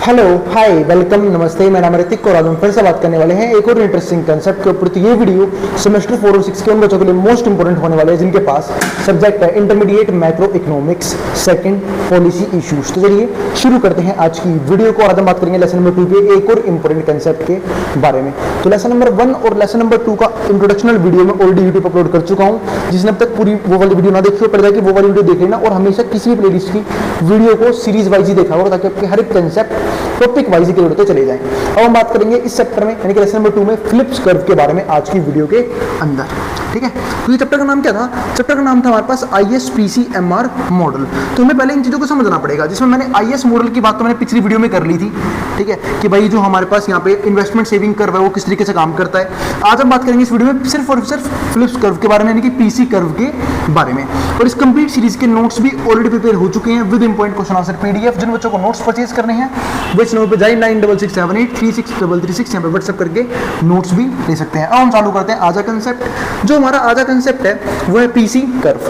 Hello hi welcome नमस्ते, मेरा नाम है ऋतिक और आज हम फिर से बात करने वाले हैं एक और इंटरेस्टिंग कंसेप्ट के ऊपर। तो ये वीडियो सेमेस्टर 4 और 6 के उन बच्चों के लिए मोस्ट इंपोर्टेंट होने वाले हैं जिनके पास सब्जेक्ट है intermediate macro economics second policy issues. तो चलिए शुरू करते हैं आज की वीडियो को। आज हम बात करेंगे लेसन नंबर 2 के एक और इंपोर्टेंट कंसेप्ट के बारे में। तो लेसन नंबर 1 और लेसन नंबर 2 का इंट्रोडक्शनल वीडियो में ऑलरेडी यूट्यूब पर अपलोड कर चुका हूँ। जिसने अब तक पूरी वो वाली वीडियो ना देखी हो, पड़ जाएगी वो वाली वीडियो देख लेना और हमेशा किसी भी प्लेलिस्ट की वीडियो को सीरीज वाइज ही देखा होगा ताकि आपके हर एक कंसेप्ट टॉपिक वाइज के होते चले जाएं। अब हम बात करेंगे इस चैप्टर में यानी कि लेसन नंबर 2 में फ्लिप्स कर्व के बारे में आज की वीडियो के अंदर। ठीक है, तो ये चैप्टर का नाम क्या था? चैप्टर का नाम था हमारे पास ISPCMR मॉडल। तो हमें पहले इन चीजों को समझना पड़ेगा, जिसमें मैंने IS मॉडल की बात तो मैंने पिछली वीडियो में कर ली थी। ठीक है, कि भाई जो हमारे पास यहाँ पे इन्वेस्टमेंट सेविंग कर्व है वो किस तरीके से काम करता है। आज हम बात करेंगे इस वीडियो में सिर्फ और सिर्फ फ्लिप्स कर्व के बारे में यानी कि PC कर्व के बारे में। और इस कंप्लीट सीरीज के नोट्स भी ऑलरेडी प्रिपेयर हो चुके हैं with important question answer PDF। जिन बच्चों को नोट्स परचेज करने हैं वो इस नंबर पे जाइए 9667836336 यहाँ पे व्हाट्सएप करके नोट्स भी ले सकते हैं। अब हम चालू करते हैं आजा कंसेप्ट। जो हमारा आजा कंसेप्ट है वो है PC कर्व।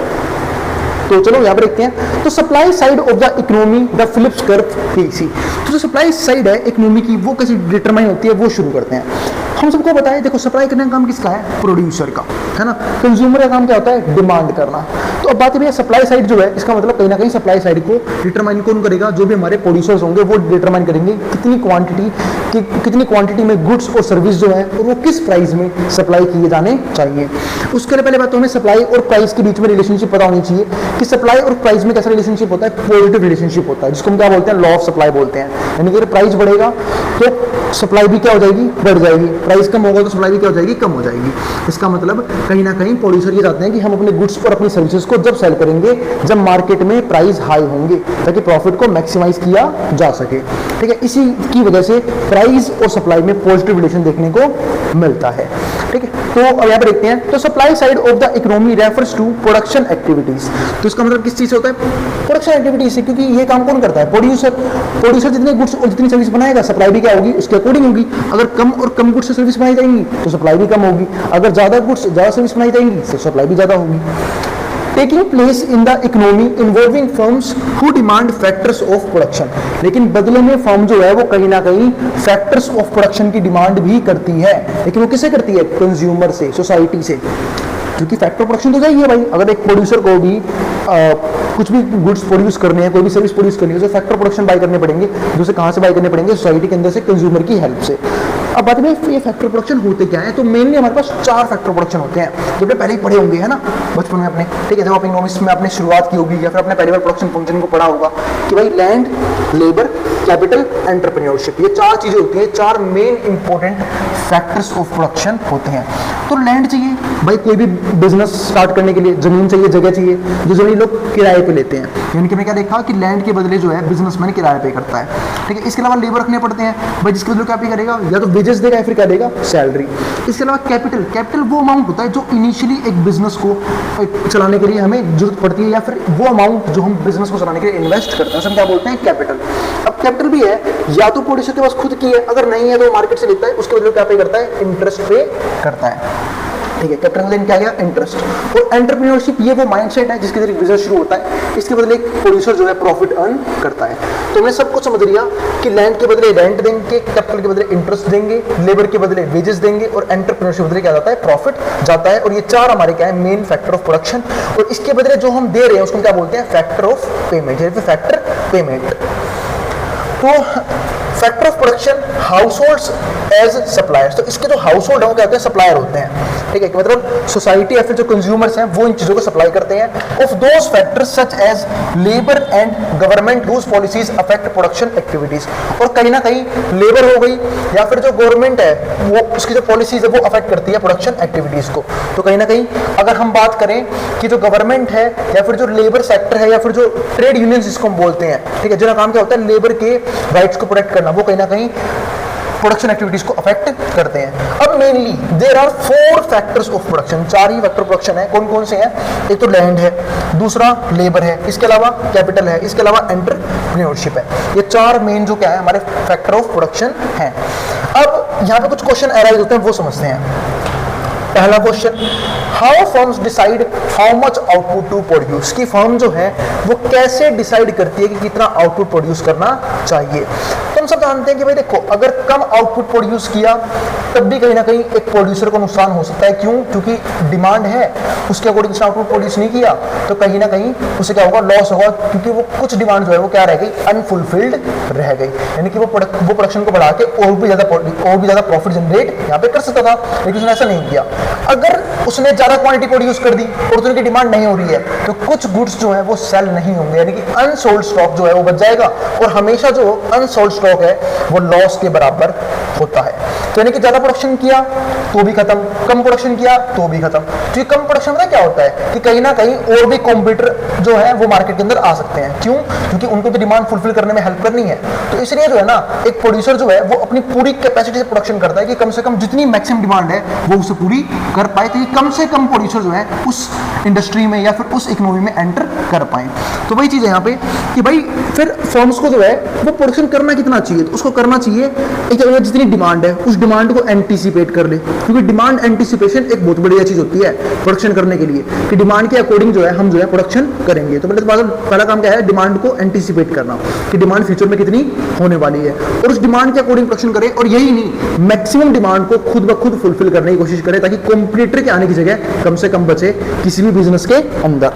तो चलो यहाँ पर देखते हैं। तो supply side of the economy the Phillips curve PC। तो जो सप्लाई साइड है इकोनॉमी की वो कैसे डिटरमाइन होती है वो शुरू करते हैं। हम सबको बताएं, देखो सप्लाई करने का काम किसका है? प्रोड्यूसर का, है ना। कंज्यूमर का काम क्या होता है? डिमांड करना। तो अब बात है सप्लाई साइड जो है इसका मतलब कहीं ना कहीं सप्लाई साइड को डिटरमाइन कौन करेगा? जो भी हमारे प्रोड्यूसर्स होंगे वो डिटरमाइन करेंगे कितनी क्वांटिटी में गुड्स और सर्विस जो है और वो किस प्राइस में सप्लाई किए जाने चाहिए। उसके लिए पहले बात तो हमें सप्लाई और प्राइस के बीच में रिलेशनशिप पता होनी चाहिए कि सप्लाई और प्राइस में कैसा रिलेशनशिप होता है? पॉजिटिव रिलेशनशिप होता है, जिसको हम क्या बोलते हैं? लॉ ऑफ सप्लाई बोलते हैं। यानी कि अगर प्राइस बढ़ेगा तो सप्लाई भी क्या हो जाएगी? बढ़ जाएगी। प्राइस कम होगा तो सप्लाई भी क्या हो जाएगी? कम हो जाएगी। इसका मतलब कहीं ना कहीं प्रोड्यूसर ये चाहते हैं कि हम अपने गुड्स और अपनी सर्विसेज को जब सेल करेंगे जब मार्केट में प्राइस हाई होंगे ताकि प्रॉफिट को मैक्सिमाइज किया जा सके। ठीक है, इसी की वजह से प्राइस और सप्लाई में पॉजिटिव रिलेशन देखने को मिलता है। ठीक है, तो अब यहाँ पर देखते हैं। तो supply side of the economy refers to production activities. तो इसका मतलब किस चीज से होता है? प्रोडक्शन एक्टिविटीज से, क्योंकि ये काम कौन करता है? प्रोड्यूसर जितने गुड्स और जितनी सर्विस बनाएगा सप्लाई भी क्या होगी? उसके अकॉर्डिंग होगी। अगर कम और कम गुड्स से सर्विस बनाई जाएंगी तो सप्लाई भी कम होगी। अगर ज्यादा गुड्स ज्यादा सर्विस बनाई जाएंगी तो सप्लाई भी ज्यादा होगी। Taking place in the economy involving firms who demand factors of production. लेकिन बदले में फर्म जो है वो कहीं ना कहीं फैक्टर्स ऑफ प्रोडक्शन की डिमांड भी करती है। लेकिन वो किससे करती है? कंज्यूमर से, सोसाइटी से। क्योंकि फैक्टर प्रोडक्शन तो चाहिए भाई। अगर एक प्रोड्यूसर को भी कुछ भी गुड्स प्रोड्यूस करने हैं, कोई भी सर्विस प्रोड्यूस करनी है, तो फैक्टर प्रोडक्शन बाय करने पड़ेंगे। जो कहाँ से बाय करने पड़ेंगे? सोसाइटी के अंदर से, कंज्यूमर की हेल्प से। अब बात में ये फैक्टर प्रोडक्शन होते क्या है? तो मेनली हमारे पास 4 फैक्टर प्रोडक्शन होते हैं जो आपने पहले ही पढ़े होंगे, है ना, बचपन में अपने। ठीक है, जब आप इकोनॉमिक्स में आपने शुरुआत की होगी या फिर अपने पहली बार प्रोडक्शन फंक्शन को पढ़ा होगा कि भाई लैंड, लेबर, कैपिटल, एंटरप्रेन्योरशिप। ये 4 चीजें होती हैं, 4 main important factors of production होते हैं। तो लैंड चाहिए भाई, कोई भी बिजनेस स्टार्ट करने के लिए जमीन चाहिए, जगह चाहिए, जो जमीन लोग किराए पे लेते हैं। यानी कि मैं क्या देखा कि लैंड के बदले जो है बिजनेसमैन किराए पे करता है। ठीक है, इसके अलावा लेबर रखने पड़ते हैं भाई, जिसके बदले क्या पे करेगा? या तो वेजेस देगा या फिर क्या देगा? सैलरी। इसके अलावा कैपिटल वो अमाउंट होता है जो इनिशियली एक बिजनेस को चलाने के लिए हमें जरूरत पड़ती है, या फिर वो अमाउंट जो हम बिजनेस को चलाने के लिए इन्वेस्ट करते हैं, हम क्या बोलते हैं? कैपिटल। अब कैपिटल भी है या तो प्रोड्यूसर के पास खुद की है, अगर नहीं है तो मार्केट से लेता है, उसके बदले क्या पे करता है? इंटरेस्ट पे करता है। ठीक है, कैपिटल देन क्या गया? इंटरेस्ट। और एंटरप्रेन्योरशिप ये वो माइंडसेट है जिसके जरिए बिजनेस शुरू होता है। इसके बदले एक प्रोड्यूसर जो है प्रॉफिट अर्न करता है। तो हमने सब कुछ समझ लिया कि लैंड के बदले रेंट देंगे, कैपिटल के बदले इंटरेस्ट देंगे, लेबर के बदले वेजेस देंगे और एंटरप्रेन्योरशिप के बदले क्या जाता है? प्रॉफिट जाता है। और ये 4 हमारे क्या है? Main factor of production. और इसके बदले जो हम दे रहे हैं उसको क्या बोलते हैं? फैक्टर ऑफ पेमेंट, या फिर फैक्टर पेमेंट। तो factor of production households as suppliers. तो इसके जो हाउस होल्ड है वो क्या होते हैं? सप्लायर होते हैं। ठीक है, मतलब सोसाइटी या फिर जो कंज्यूमर्स हैं वो इन चीजों को सप्लाई करते हैं। Of those factors such as labour and government whose policies affect production activities. और कहीं ना कहीं लेबर हो गई या फिर जो गवर्नमेंट है वो उसकी जो पॉलिसीज है वो अफेक्ट करती है प्रोडक्शन एक्टिविटीज को। तो कहीं ना कहीं अगर हम बात करें कि जो गवर्नमेंट है या फिर जो लेबर सेक्टर है या फिर जो ट्रेड यूनियंस जिसको हम बोलते हैं, ठीक है, जिनका काम क्या होता है? लेबर के राइट्स को प्रोटेक्ट करना, वो कहीं ना कहीं प्रोडक्शन एक्टिविटीज को अफेक्ट करते हैं। अब mainly there are 4 factors of production. 4 ही फैक्टर प्रोडक्शन है। कौन कौन से हैं? एक तो लैंड है, दूसरा लेबर है, इसके अलावा कैपिटल है, इसके अलावा एंटरप्रेन्योरशिप है। ये 4 मेन जो क्या है हमारे फैक्टर ऑफ प्रोडक्शन है। अब यहाँ पे कुछ क्वेश्चन अराइज होते हैं वो समझते हैं। पहला question, how firms decide how much output to produce, कि फर्म जो है वो कैसे डिसाइड करती है कि कितना आउटपुट प्रोड्यूस करना चाहिए। तो हम सब जानते हैं कि भाई देखो, अगर कम आउटपुट प्रोड्यूस किया तब भी कहीं ना कहीं एक प्रोड्यूसर को नुकसान हो सकता है। क्यों? क्योंकि डिमांड है, उसके अकॉर्डिंग से आउटपुट प्रोड्यूस नहीं किया तो कहीं ना कहीं उसे क्या होगा, लॉस होगा, क्योंकि वो कुछ डिमांड जो है वो क्या रह गई, अनफुलफिल्ड रह गई। यानी कि वो प्रोडक्शन को बढ़ा के और भी ज्यादा प्रॉफिट जनरेट यहाँ पे कर सकता था, लेकिन उसने ऐसा नहीं किया। अगर उसने ज्यादा क्वांटिटी प्रोड्यूस कर दी और उनकी डिमांड नहीं हो रही है तो कुछ गुड्स जो है वो सेल नहीं होंगे, यानी कि अनसोल्ड स्टॉक जो है वो बच जाएगा, और हमेशा जो अनसोल्ड स्टॉक है वो लॉस के बराबर होता है। तो यानी कि ज्यादा प्रोडक्शन किया तो भी खत्म, कम प्रोडक्शन किया तो भी खत्म। तो कम प्रोडक्शन में क्या होता है कि कहीं ना कहीं और भी कॉम्पिटिटर जो है वो मार्केट के अंदर आ सकते हैं। क्यों? क्योंकि उनको तो डिमांड फुलफिल करने में हेल्प करनी है। तो इसलिए जो है ना, एक प्रोड्यूसर जो है वो अपनी पूरी कैपेसिटी से प्रोडक्शन करता है कि कम से कम जितनी मैक्सिमम डिमांड है वो उसे पूरी कर पाए, ताकि कम से कम प्रोड्यूसर जो है उस इंडस्ट्री में या फिर उस इकोनॉमी में एंटर कर पाए। तो वही चीज है यहाँ पे कि भाई फिर फर्म्स को जो है वो प्रोडक्शन करना कितना चाहिए, तो उसको करना चाहिए एक जगह जितनी डिमांड है उस डिमांड को एंटीसिपेट कर ले, क्योंकि डिमांड एंटीसिपेशन एक बहुत बढ़िया चीज होती है प्रोडक्शन करने के लिए, कि डिमांड के अकॉर्डिंग जो है हम जो है प्रोडक्शन करेंगे। तो पहला काम क्या है, डिमांड को एंटीसिपेट करना, कि डिमांड फ्यूचर में कितनी होने वाली है और उस डिमांड के अकॉर्डिंग प्रोडक्शन करें, और यही नहीं, मैक्सिमम डिमांड को खुद ब खुद फुलफिल करने की कोशिश करें, ताकि कॉम्पिटिटर के आने की जगह कम से कम बचे किसी भी बिजनेस के अंदर।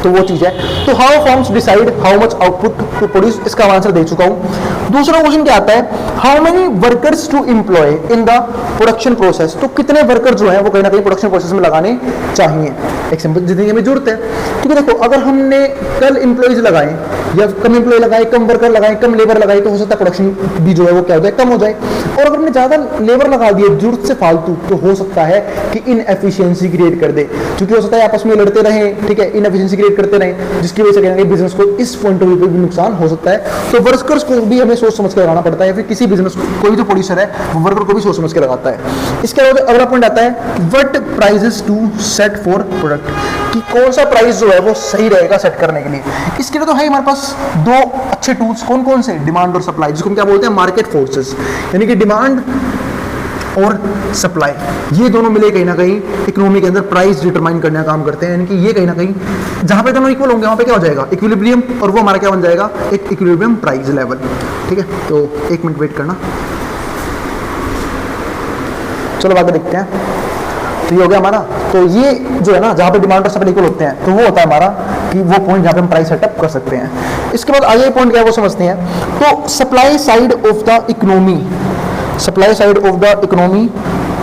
तो वो चीज है। तो how firms decide how much output to produce, इसका आंसर दे चुका हूं। दूसरा क्वेश्चन क्या आता है, how many workers to employ in the production process, तो कितने वर्कर जो है वो कहीं ना कहीं प्रोडक्शन प्रोसेस में लगाने चाहिए। एक सिंपल जितनी हमें जरूरत है, क्योंकि देखो अगर हमने कल एम्प्लॉयज लगाए या कम एम्प्लॉय लगाए, कम वर्कर लगाए, कम लेबर लगाए, तो हो सकता है प्रोडक्शन भी जो है वो क्या हो जाए, कम हो जाए। और अगर हमने ज्यादा लेबर लगा दिए जरूरत से फालतू, तो हो सकता है कि इनएफिशिएंसी क्रिएट कर दे, क्योंकि हो सकता है आपस में लड़ते रहे, ठीक है, इनएफिशिएंसी क्रिएट करते रहे, जिसकी वजह से कहीं बिजनेस को इस पॉइंट ऑफ व्यू पे भी नुकसान हो सकता है। तो वर्कर्स को भी हमें सोच समझ के लगाना पड़ता है, फिर किसी बिजनेस कोई जो प्रोड्यूसर है वो वर्कर को भी सोच समझ के लगाता है। इसके अलावा अगला पॉइंट आता है, what prices to set for product, कि कौन सा प्राइस जो है वो सही रहेगा सेट करने के लिए। इसके लिए तो है हमारे पास दो अच्छे टूल्स, कौन कौन से, डिमांड और सप्लाई, जिसको हम क्या बोलते हैं, मार्केट फोर्सेस, यानी कि डिमांड और सप्लाई, ये दोनों मिले कहीं ना कहीं इकोनॉमी के अंदर प्राइस डिटरमाइन करने का काम करते हैं। यानी कि ये कहीं ना कहीं जहां पे दोनों इक्वल होंगे वहां पे क्या हो जाएगा, इक्विलिब्रियम, और वो हमारा क्या बन जाएगा, एक इक्विलिब्रियम प्राइस लेवल। ठीक है, तो एक मिनट वेट करना, चलो आगे देखते हैं। तो ये हो गया हमारा, तो ये जो है ना जहां पे डिमांड और सप्लाई इक्वल होते हैं, तो वो होता है हमारा कि वो पॉइंट जहां पे हम प्राइस सेटअप कर सकते हैं। इसके बाद आगे पॉइंट क्या है वो समझते हैं। तो supply side of the economy, supply side of the economy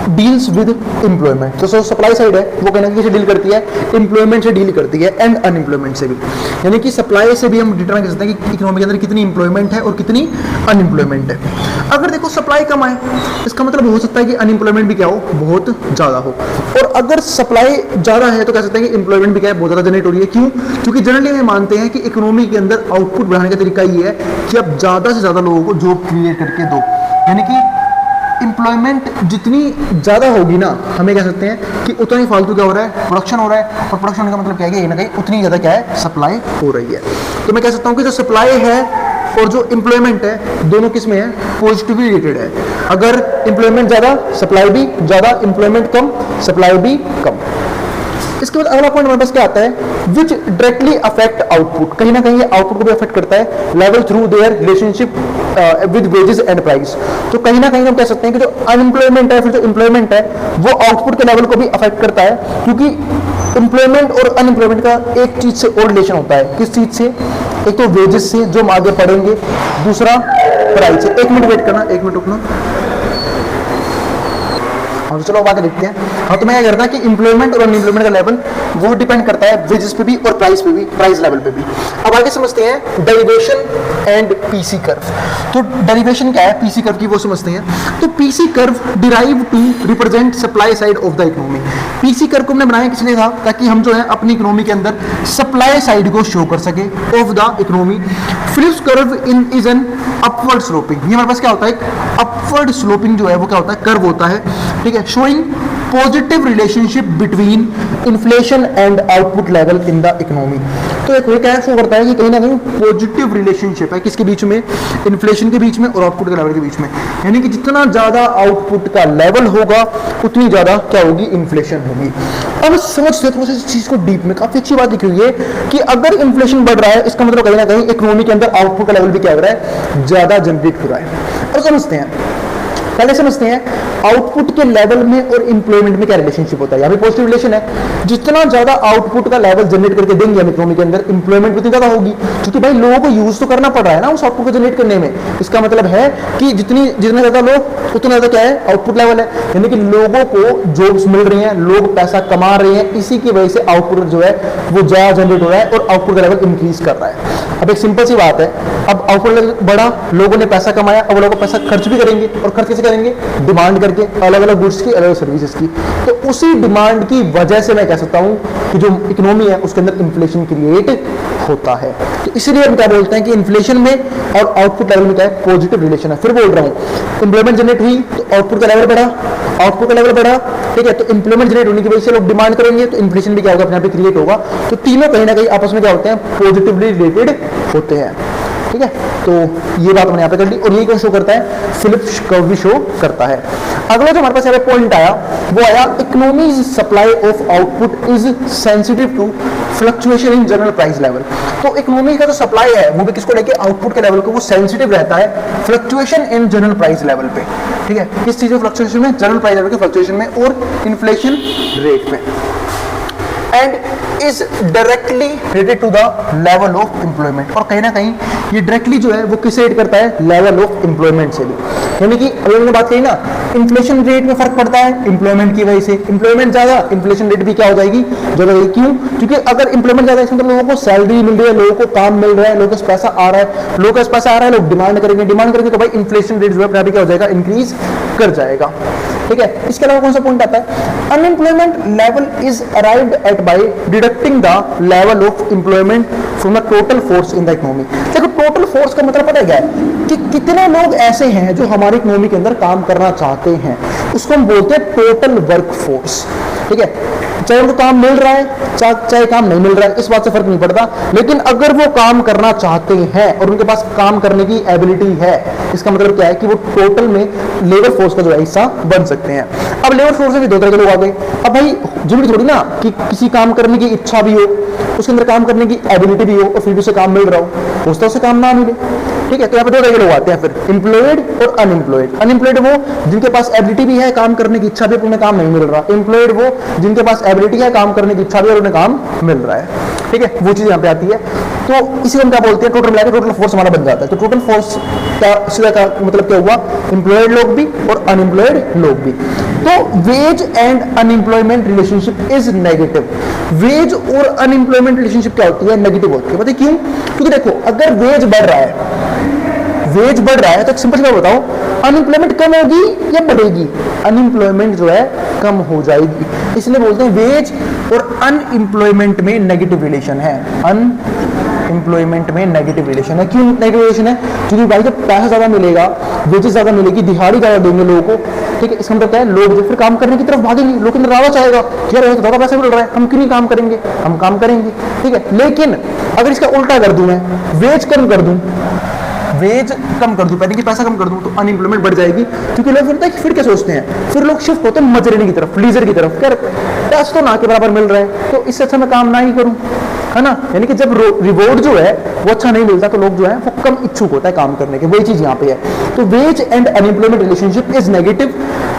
deals with employment, तो सप्लाई साइड है वो कहीं ना कहीं से डील करती है, एम्प्लॉयमेंट से डील करती है, एंड अनएम्प्लॉयमेंट से भी। यानी कि सप्लाई से भी हम डिटरमाइन कर सकते हैं कि इकोनॉमी के अंदर कितनी एम्प्लॉयमेंट है और कितनी अनएम्प्लॉयमेंट है। अगर देखो सप्लाई कम है, इसका मतलब हो सकता है कि अनएम्प्लॉयमेंट भी क्या हो, बहुत ज्यादा हो, और अगर सप्लाई ज्यादा है तो कह सकते हैं कि एम्प्लॉयमेंट भी क्या है, बहुत ज्यादा जनरेट हो रही है। क्यों? क्योंकि जनरली हम मानते हैं कि इकोनॉमी के अंदर आउटपुट बढ़ाने का तरीका ये है कि आप ज्यादा से ज्यादा लोगों को जॉब क्रिएट करके दो, यानी कि एम्प्लॉयमेंट जितनी ज़्यादा होगी ना, हमें कह सकते हैं कि उतना ही फालतू क्या हो रहा है, प्रोडक्शन हो रहा है, और प्रोडक्शन का मतलब क्या है कि ना कहीं उतनी ज़्यादा क्या है, सप्लाई हो रही है। तो मैं कह सकता हूँ कि जो सप्लाई है और जो एम्प्लॉयमेंट है दोनों किस में है, पॉजिटिवली रिलेटेड है। अगर एम्प्लॉयमेंट ज़्यादा, सप्लाई भी ज़्यादा, एम्प्लॉयमेंट कम, सप्लाई भी कम। इसके बाद अगला पॉइंट हमारे पास क्या आता है, विच डायरेक्टली अफेक्ट आउटपुट, कहीं ना कहीं ये आउटपुट को भी अफेक्ट करता है, level through their relationship with wages and price. तो कहीं ना कहीं हम कह सकते हैं कि जो अनएम्प्लॉयमेंट है, फिर जो एम्प्लॉयमेंट है, वो आउटपुट के लेवल को भी अफेक्ट करता है, क्योंकि एम्प्लॉयमेंट और अनएम्प्लॉयमेंट का एक चीज से और रिलेशन होता है। किस चीज से? एक तो वेजेस से जो हम आगे पढ़ेंगे, दूसरा प्राइस से। एक मिनट वेट करना, एक मिनट रुकना। हाँ, चलो अब आगे देखते हैं। हाँ, तो मैं क्या करता है कि एम्प्लॉयमेंट और अनएम्प्लॉयमेंट का लेवल वो डिपेंड करता है वेजेस पे भी और प्राइस पे भी, प्राइस लेवल पे भी। अब आगे समझते हैं डेरिवेशन एंड पीसी कर्व। तो डेरिवेशन क्या है, पीसी कर्व की वो समझते हैं। तो PC curve derive to represent supply side of the economy. PC curve को हमने बनाया किस लिए था, ताकि हम जो है अपनी इकोनॉमी के अंदर सप्लाई साइड को शो कर सके of the economy. Phillips curve in is an upward sloping, ये हमारे पास क्या होता है, अपवर्ड स्लोपिंग जो है वो क्या होता है, कर्व होता है, ठीक है, showing positive relationship between inflation and output level in the economy. तो एक क्या शो करता है कि कहीं ना कहीं पॉजिटिव रिलेशनशिप है किसके बीच में, इन्फ्लेशन के बीच में और आउटपुट के लेवल के बीच में। यानी कि जितना ज्यादा आउटपुट का लेवल होगा उतनी ज्यादा क्या होगी, इन्फ्लेशन होगी। अब समझते थोड़ा सा इस चीज को डीप में, काफी अच्छी बात दिख रही है कि अगर इन्फ्लेशन बढ़ रहा है इसका मतलब कहीं ना कहीं इकोनॉमी के अंदर आउटपुट का लेवल भी क्या हो रहा है, ज्यादा जनरेट हो रहा है। और समझते हैं, पहले समझते हैं आउटपुट के लेवल में और इंप्लॉयमेंट में क्या रिलेशनशिप होता है। यहाँ पे पॉजिटिव रिलेशन है, जितना ज्यादा आउटपुट का लेवल जनरेट करके देंगे हम इकोनॉमी के अंदर, इंप्लॉयमेंट उतनी ज्यादा होगी, क्योंकि भाई लोगों को यूज तो करना पड़ रहा है ना उस आउटपुट को जनरेट करने में। इसका मतलब है कि जितने ज्यादा लोग उतना ज्यादा क्या है, आउटपुट लेवल है। यानी कि लोगों को जॉब्स मिल रही हैं, लोग पैसा कमा रहे हैं, इसी की वजह से आउटपुट जो है वो ज्यादा जनरेट हो रहा है और आउटपुट का लेवल इंक्रीज कर रहा है। अब एक सिंपल सी बात है, अब आउटपुट लेवल बढ़ा, लोगों ने पैसा कमाया, अब लोगों को पैसा खर्च भी करेंगे, और खर्च कैसे करेंगे, डिमांड करके, अलग अलग गुड्स की, अलग अलग सर्विसेज की। तो उसी डिमांड की वजह से मैं कह सकता हूं कि जो इकोनॉमी है उसके अंदर इन्फ्लेशन क्रिएट होता है। तो इसलिए हम क्या बोलते हैं कि इन्फ्लेशन में और आउटपुट लेवल में क्या है, पॉजिटिव रिलेशन है। फिर बोल रहा हूं, एम्प्लॉयमेंट जनरेट हुई तो आउटपुट का लेवल बढ़ा, आउटपुट का लेवल बढ़ा, ठीक है, तो एम्प्लॉयमेंट जनरेट होने की वजह से लोग डिमांड करेंगे, तो इन्फ्लेशन भी क्या होगा, अपने आप क्रिएट होगा। तो तीनों कहीं ना कहीं आपस में क्या होते हैं, पॉजिटिवली रिलेटेड होते हैं। ठीक है, तो ये बात मैंने यहाँ पे कर ली, और यही कौन शो करता है, फिलिप्स कर्व भी शो करता है। अगला जो हमारे पास यहाँ पे पॉइंट आया वो आया, economy's supply of output is sensitive to fluctuation in general price level. तो इकोनॉमी का जो सप्लाई है वो भी किसको लेके, आउटपुट के लेवल को, वो सेंसिटिव रहता है fluctuation in general price level पे। ठीक है, किस चीज में फ्लक्चुएशन में, जनरल प्राइस लेवल के फ्लक्चुएशन में और इन्फ्लेशन रेट में, and is directly related to the level of employment. और कहीं ना कहीं ये डायरेक्टली जो है वो किससे रेट करता है, लेवल ऑफ एम्प्लॉयमेंट से भी। यानी कि अभी हमने बात कही ना, इन्फ्लेशन रेट में फर्क पड़ता है एम्प्लॉयमेंट की वजह से, एम्प्लॉयमेंट ज्यादा, इन्फ्लेशन रेट भी क्या हो जाएगी, ज्यादा। क्यों, क्योंकि अगर एम्प्लॉयमेंट ज्यादा है इसमें लोगों को सैलरी मिल रही है, लोगों को काम मिल रहा है, लोगों को पैसा आ रहा है, लोगों को पैसा आ रहा है, लोग डिमांड करेंगे, डिमांड करेंगे तो भाई इन्फ्लेशन रेट जो है अपने क्या हो जाएगा, इंक्रीज कर जाएगा। ठीक है, इसके अलावा कौन सा पॉइंट आता है, unemployment level is arrived at by deducting the level of employment from the total force in the economy. देखो टोटल फोर्स का मतलब पता है क्या है, कि कितने लोग ऐसे हैं जो हमारी इकोनॉमी के अंदर काम करना चाहते हैं, उसको हम बोलते हैं टोटल वर्क फोर्स। ठीक है, चाहे उनको काम मिल रहा है चाहे काम नहीं मिल रहा है, इस बात से फर्क नहीं पड़ता, लेकिन अगर वो काम करना चाहते हैं और उनके पास काम करने की एबिलिटी है, इसका मतलब क्या है कि वो टोटल में लेबर फोर्स का जो है हिस्सा बन सकते हैं। अब लेबर फोर्स में भी दो तरह के लोग आ गए। अब भाई जरूरी थोड़ी ना कि किसी काम करने की इच्छा भी हो, उसके अंदर काम करने की एबिलिटी भी हो और फिर भी उसे काम मिल रहा हो, हो सकता है उसे काम ना मिले। ठीक है, तो यहाँ पे दो तरह के लोग आते हैं फिर, एम्प्लॉयड और अनएम्प्लॉयड। अनएम्प्लॉयड वो जिनके पास एबिलिटी भी है, काम करने की इच्छा भी, उन्हें काम नहीं मिल रहा। एम्प्लॉयड वो जिनके पास एबिलिटी है, काम करने की इच्छा भी और उन्हें काम मिल रहा है। ठीक है, वो चीज यहाँ पे आती है। तो इसी हम क्या बोलते हैं, टोटल मिलाकर टोटल फोर्स हमारा बन जाता है। तो टोटल फोर्स का सीधा का मतलब क्या हुआ, एम्प्लॉयड लोग भी और अनएम्प्लॉयड लोग भी। तो wage and unemployment relationship is negative. Wage और अनएम्प्लॉयमेंट रिलेशनशिप क्या होती है, नेगेटिव होती है। पता है क्यों, क्योंकि देखो अगर वेज बढ़ रहा है, वेज बढ़ रहा है तो सिंपल सी बताओ, अनएम्प्लॉयमेंट कम होगी या बढ़ेगी, अनएम्प्लॉयमेंट जो है कम हो जाएगी। इसलिए बोलते हैं वेज और अनएम्प्लॉयमेंट में नेगेटिव रिलेशन है। अनएम्प्लॉयमेंट में नेगेटिव रिलेशन है। क्यों नेगेटिव रिलेशन है, क्योंकि भाई जब पैसा ज्यादा मिलेगा, वेजेस ज्यादा मिलेगी, दिहाड़ी ज्यादा देंगे लोगों को, ठीक है, इसका मतलब क्या है, लोग जो फिर काम करने की तरफ भागेंगे, लोग के अंदर लालच आएगा, यार ज्यादा पैसा मिल रहा है, हम क्यों नहीं काम करेंगे, हम काम करेंगे। ठीक है, लेकिन अगर इसका उल्टा कर दूं, मैं वेज कम कर दूं, वेज कम कर दूं, पहले कि पैसा कम कर दूं, तो अनएम्प्लॉयमेंट बढ़ जाएगी। क्योंकि लोग फिर क्या सोचते हैं, फिर लोग शिफ्ट होते हैं मजरेने की तरफ, लीजर की तरफ, यार पैसा तो ना के बराबर मिल रहा है तो इससे अच्छा मैं काम ना ही करूं, है ना। यानी कि जब रिवॉर्ड जो है वो अच्छा नहीं मिलता तो लोग जो है वो कम इच्छुक होता है काम करने के, वही चीज यहाँ पे है। तो wage and unemployment relationship is negative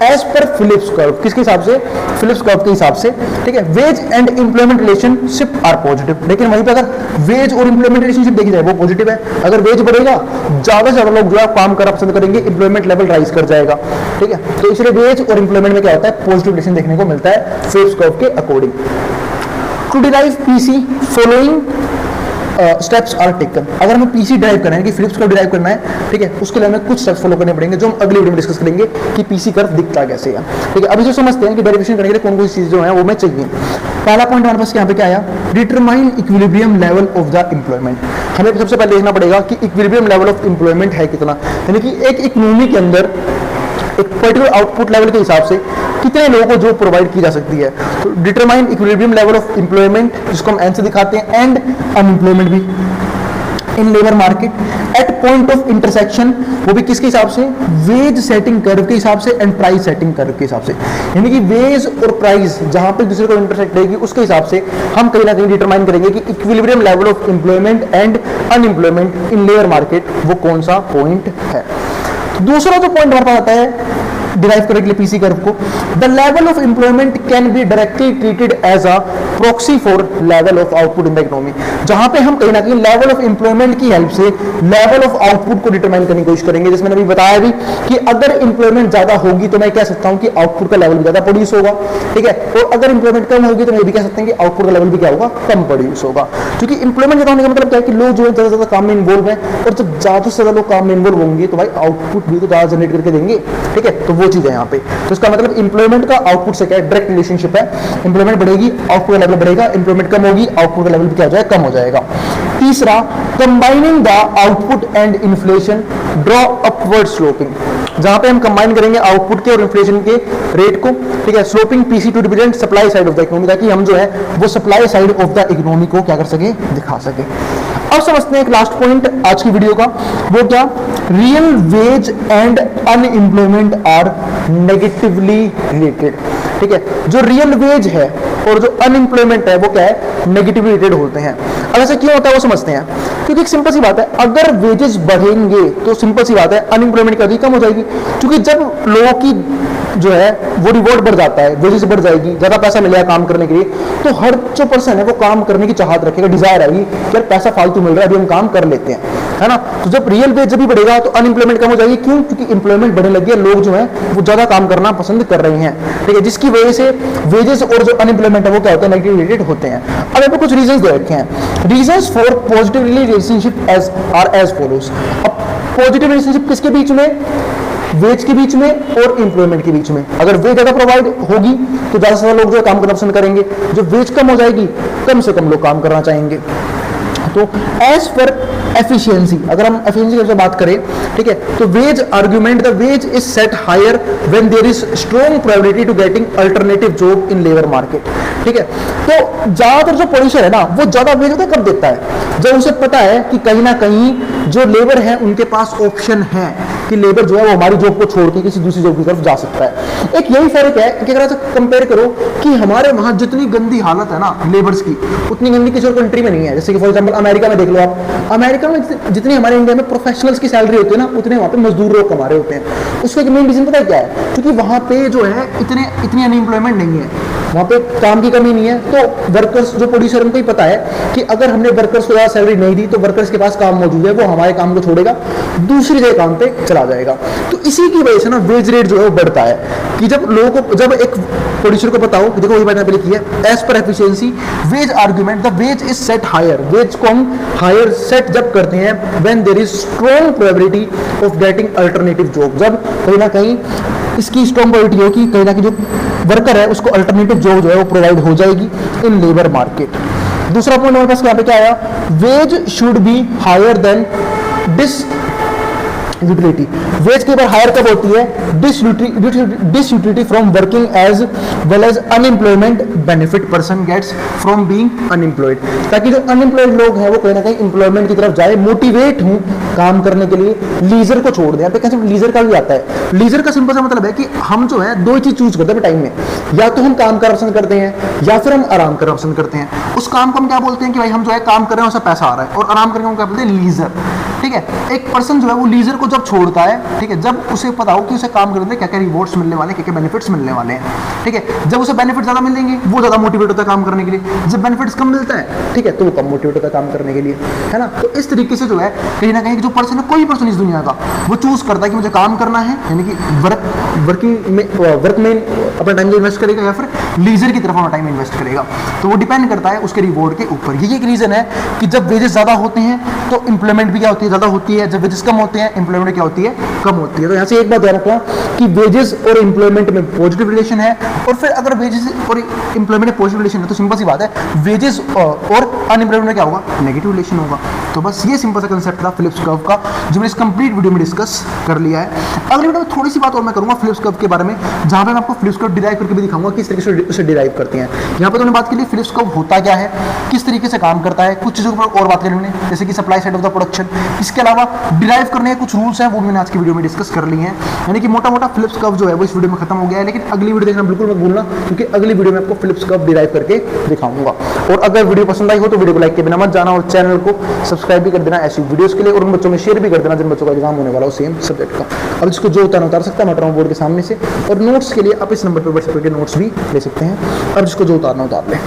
as per Phillips curve. किसके हिसाब से, फिलिप्स कर्व के हिसाब से। ठीक है, wage and employment relationship are positive. लेकिन वहीं पर अगर वेज और एम्प्लॉयमेंट रिलेशनशिप देखी जाए वो पॉजिटिव है। अगर वेज बढ़ेगा, ज्यादा से ज्यादा लोग जो है काम करना पसंद करेंगे, एम्प्लॉयमेंट लेवल राइज कर जाएगा। ठीक है, तो इसलिए वेज और एम्प्लॉयमेंट में क्या होता है, पॉजिटिव रिलेशन देखने को मिलता है फिलिप्स कर्व के according. To derive PC following steps are taken. अगर हमें पीसी ड्राइव करना है कि फिलिप्स कर्व ड्राइव करना है, ठीक है, उसके लिए हमें कुछ स्टेप्स फॉलो करने पड़ेंगे जो हम अगली वीडियो में डिस्कस करेंगे कि पीसी कर्व दिखता कैसे है। ठीक है, अभी जो समझते हैं कि डेरिवेशन करने के लिए कौन कौन सी चीजें जो है वो हमें चाहिए। पहला पॉइंट हमारे पास यहाँ पे क्या आया, determine equilibrium level of the employment. हमें सबसे पहले देखना पड़ेगा कि इक्विलिब्रियम लेवल ऑफ एम्प्लॉयमेंट है कितना। यानी कि एक इकोनॉमी के अंदर एक पर्टिकुलर आउटपुट लेवल के हिसाब से कितने लोगों को जॉब प्रोवाइड की जा सकती है। तो determine equilibrium level of employment, जिसको हम एन से दिखाते हैं, एंड अनएम्प्लॉयमेंट भी इन labour market at point of intersection, वो भी किसके हिसाब से, वेज सेटिंग कर्व के हिसाब से एंड प्राइस सेटिंग कर्व के हिसाब से। यानी कि वेज और प्राइस जहां पे दूसरे को इंटरसेक्ट रहेगी उसके हिसाब से हम कहीं ना कहीं डिटरमाइन करेंगे कि equilibrium level of employment and unemployment in labour market वो कौन सा पॉइंट है। दूसरा जो पॉइंट हमारे पास आता है डिराइव करने के लिए पीसी कर्व को, the level of employment can be directly treated as a proxy for level of output in the economy, जहां पे हम कहीं ना कहीं लेवल ऑफ एम्प्लॉयमेंट की हेल्प से लेवल ऑफ आउटपुट को डिटरमाइन करने की कोशिश करेंगे। जैसे मैंने अभी बताया भी कि अगर एम्प्लॉयमेंट ज्यादा होगी तो मैं कह सकता हूं कि आउटपुट का लेवल भी ज्यादा प्रोड्यूस होगा, ठीक है, और अगर एम्प्लॉयमेंट कम होगी तो मैं भी कह सकते हैं कि आउटपुट का लेवल भी क्या होगा, कम प्रोड्यूस होगा। क्योंकि एम्प्लॉयमेंट ज्यादा होने का मतलब क्या है कि लोग जो है ज्यादा ज्यादा काम में इन्वॉल्व है, और जब ज्यादा से ज्यादा लोग काम में इन्वॉल्व होंगे तो भाई आउटपुट भी तो ज्यादा जनरेट करके देंगे, ठीक है, तो वो चीज है यहाँ पे। तो इसका मतलब एम्प्लॉयमेंट का आउटपुट से क्या है, डायरेक्ट रिलेशनशिप है। एम्प्लॉयमेंट बढ़ेगी, आउटपुट का लेवल बढ़ेगा, एम्प्लॉयमेंट कम होगी, आउटपुट का लेवल भी क्या हो जाएगा, कम हो जाएगा। तीसरा, combining the output and inflation draw upward sloping, जहां पे हम कंबाइन करेंगे आउटपुट के और इन्फ्लेशन के रेट को, ठीक है, sloping PC to represent supply side of the economy, ताकि हम जो है वो supply side of the economy को क्या कर सके, दिखा सके। अब समझते हैं एक लास्ट पॉइंट आज की वीडियो का, वो क्या, real wage and unemployment are negatively related, ठीक है, जो रियल वेज है और जो अनएम्प्लॉयमेंट है वो क्या है, नेगेटिवली रिलेटेड होते हैं। अब ऐसा क्यों होता है वो समझते हैं, क्योंकि एक सिंपल सी बात है, अगर वेजेस बढ़ेंगे तो सिंपल सी बात है अनएम्प्लॉयमेंट कभी कम हो जाएगी, क्योंकि जब लोगों की जो है वो रिवॉर्ड बढ़ जाता है, वेजेस बढ़ जाएगी, ज्यादा पैसा मिलेगा काम करने के लिए, तो हर जो पर्सन है वो काम करने की चाहत रखेगा, डिजायर आएगी कि यार पैसा फालतू मिल रहा है, अभी हम काम कर लेते हैं, है ना। तो जब रियल वेज जब भी बढ़ेगा तो अनएम्प्लॉयमेंट कम हो जाएगी, क्यों, क्योंकि एम्प्लॉयमेंट बढ़ने लगी है, लोग जो है वो ज्यादा काम करना पसंद कर रहे हैं, ठीक है, जिसकी वजह से वेजेस और जो अनएम्प्लॉयमेंट है वो क्या होता है, नेगेटिव रिलेटेड होते हैं। अब यहाँ पे कुछ रीजंस दे रखे हैं। Reasons for positive relationship as follows. अब पॉजिटिव रिलेशनशिप किसके बीच में, वेज के बीच में और एम्प्लॉयमेंट के बीच में। अगर वेज ज्यादा प्रोवाइड होगी तो ज्यादा से ज्यादा लोग जो काम करना पसंद करेंगे, जो वेज कम हो जाएगी कम से कम लोग काम करना चाहेंगे। तो एज पर एफिशिएंसी, अगर हम एफिशिएंसी की बात करें, ठीक है, तो wage argument, the wage is set higher when there is strong probability to getting alternative job in labour market, ठीक है। तो ज्यादातर जो पोजीशन है ना वो ज्यादा वेज होता है, कब देता है, जब उसे पता है कि कहीं ना कहीं जो लेबर है उनके पास ऑप्शन है कि लेबर जो है वो हमारी जॉब को छोड़ के किसी दूसरी जॉब की तरफ जा सकता है। एक यही फर्क है कि अगर कंपेयर करो कि हमारे वहां जितनी गंदी हालत है ना लेबर्स की, उतनी गंदी किसी और कंट्री में नहीं है। जैसे कि फॉर एग्जांपल अमेरिका में देख लो आप, अमेरिका में जितनी हमारे इंडिया में प्रोफेशनल्स की सैलरी होती है ना, उतने वहां पे मजदूर लोग कमा रहे होते हैं। उसका एक मेन रीजन पता है क्या है, क्योंकि वहां पे जो है इतनी अनएम्प्लॉयमेंट नहीं है, वहां पे काम की कमी नहीं है। तो वर्कर्स जो प्रोड्यूसर, उनको ही पता है कि अगर हमने वर्कर्स को ज्यादा सैलरी नहीं दी तो वर्कर्स के पास काम मौजूद है, वो हमारे काम को छोड़ेगा, दूसरी जगह काम पे चला जाएगा। तो इसी की वजह से ना वेज रेट जो है वो बढ़ता है, कि जब लोगों को, जब एक प्रोड्यूसर को पता हो कि देखो ये मैंने पहले लिखी है, as per efficiency wage argument the wage is set higher, wage को हम हायर सेट जब करते हैं when there is strong probability of getting alternative job, जब कहीं ना कहीं इसकी स्ट्रॉन्ग प्रोबेबिलिटी हो कि कहीं ना कहीं जो वर्कर है उसको अल्टरनेटिव जॉब जो है वो प्रोवाइड हो जाएगी इन लेबर मार्केट। दूसरा पॉइंट हमारे पास यहाँ पे क्या आया, wage should be higher than disutility. Wage के बार हायर कब होती है, disutility from working as well as unemployment benefit person gets from being unemployed, ताकि जो अनएम्प्लॉयड लोग हैं वो कहीं ना कहीं एम्प्लॉयमेंट की तरफ जाए, मोटिवेट हूं काम करने के लिए, लीजर को छोड़ दें। यहाँ पे कैसे लीजर का भी आता है, लीजर का सिंपल सा मतलब है कि हम जो है दो ही चीज चूज करते हैं टाइम में, या तो हम काम करना पसंद करते हैं या फिर हम आराम करना पसंद करते हैं। उस काम को हम क्या बोलते हैं कि भाई हम जो है काम कर रहे हैं उससे पैसा आ रहा है, और आराम करके हम क्या बोलते हैं, लीजर, ठीक है। एक पर्सन जो है वो लीजर को जब छोड़ता है, ठीक है, जब उसे पता हो कि उसे काम करने में क्या क्या रिवॉर्ड्स मिलने वाले हैं, क्या क्या बेनिफिट्स मिलने वाले हैं, ठीक है, जब उसे बेनिफिट ज्यादा मिलेंगे वो ज्यादा मोटिवेट होता है काम करने के लिए, जब बेनिफिट्स कम मिलता है, ठीक है, तो वो कम मोटिवेट होता है काम करने के लिए, है ना। तो इस तरीके से जो है कहीं ना कहीं जो पर्सन है, कोई पर्सन इस दुनिया का, वो चूज करता है कि मुझे काम करना है, यानी कि वर्क में अपना टाइम इन्वेस्ट करेगा या फिर लीजर की तरफ अपना टाइम इन्वेस्ट करेगा। तो वो डिपेंड करता है उसके रिवॉर्ड के ऊपर। ये एक रीजन है कि जब वेजेस ज्यादा होते हैं तो इंप्लॉयमेंट भी क्या होती है, ज़्यादा होती है, जब वेजेस कम होते हैं एम्प्लॉयमेंट क्या होती है, कम होती है। तो यहाँ से एक बात ध्यान रखना कि वेजेस और एम्प्लॉयमेंट में पॉजिटिव रिलेशन है, और फिर अगर वेजेस और एम्प्लॉयमेंट में पॉजिटिव रिलेशन है तो सिंपल सी बात है वेजेस और अनएम्प्लॉयमेंट में क्या होगा, नेगेटिव रिलेशन होगा। तो बस ये सिंपल सा कंसेप्ट था फिलिप्स कर्व का, जो मैंने इस कंप्लीट वीडियो में डिस्कस कर लिया है। अगली वीडियो में थोड़ी सी बात और मैं करूंगा फिलिप्स कर्व के बारे में, जहां पे मैं आपको फिलिप्स कर्व डिराइव करके भी दिखाऊंगा किस तरीके से उसे डिराइव करते हैं। यहाँ पे तो बात के लिए फिलिप्स कर्व होता क्या है, किस तरीके से काम करता है, कुछ चीज़ों पर और बात करेंगे, जैसे कि supply side of the production. इसके अलावा डिराइव करने के कुछ रूल्स हैं, वो भी मैंने आज की वीडियो में डिस्कस कर लिए हैं। यानी कि मोटा मोटा फिलिप्स कर्व जो है वो इस वीडियो में खत्म हो गया है, लेकिन अगली वीडियो देखना बिल्कुल मत भूलना, क्योंकि अगली वीडियो में आपको फिलिप्स कर्व डिराइव करके दिखाऊंगा। और अगर वीडियो पसंद आई हो तो वीडियो को लाइक के बिना मत जाना, और चैनल को सब्सक्राइब भी कर देना ऐसी वीडियोस के लिए, और उन बच्चों में शेयर भी कर देना जिन बच्चों का एग्जाम होने वाला हो सेम सब्जेक्ट का। अब जिसको जो उतारना उतार सकता है, मैं उतारूँ बोर्ड के सामने से, और नोट्स के लिए आप इस नंबर पर व्हाट्सएप करके नोट्स भी ले सकते हैं। अब जिसको जो उतारना उतार ले।